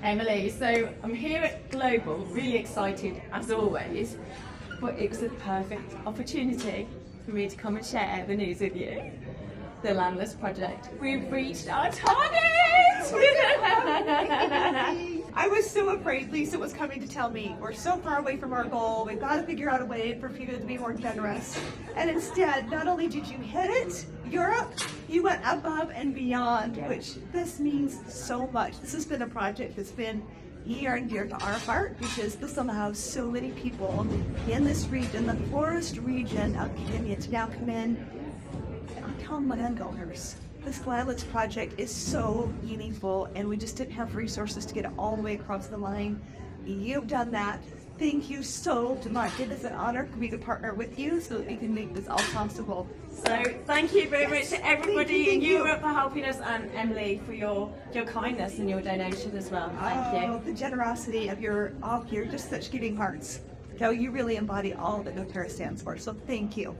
Emily. So I'm here at Global, really excited as always, but it was a perfect opportunity for me to come and share the news with you. The Landless Project. We've reached our target! I was so afraid Lisa was coming to tell me we're so far away from our goal, we've got to figure out a way for people to be more generous. And instead, not only did you hit it, Europe, you went above and beyond, which this means so much. This has been a project that's been near and dear to our heart because this allows so many people in this region, the forest region of Kenya, to now come in and tell landowners. This Landless Project is so meaningful, and we just didn't have resources to get it all the way across the line. You've done that. Thank you so much. It is an honor for me to partner with you so that we can make this all possible. So thank you very much to everybody in Europe for helping us, and Emily for your kindness and your donation as well. Thank you. The generosity of you're just such giving hearts. So you really embody all that doTERRA stands for. So thank you.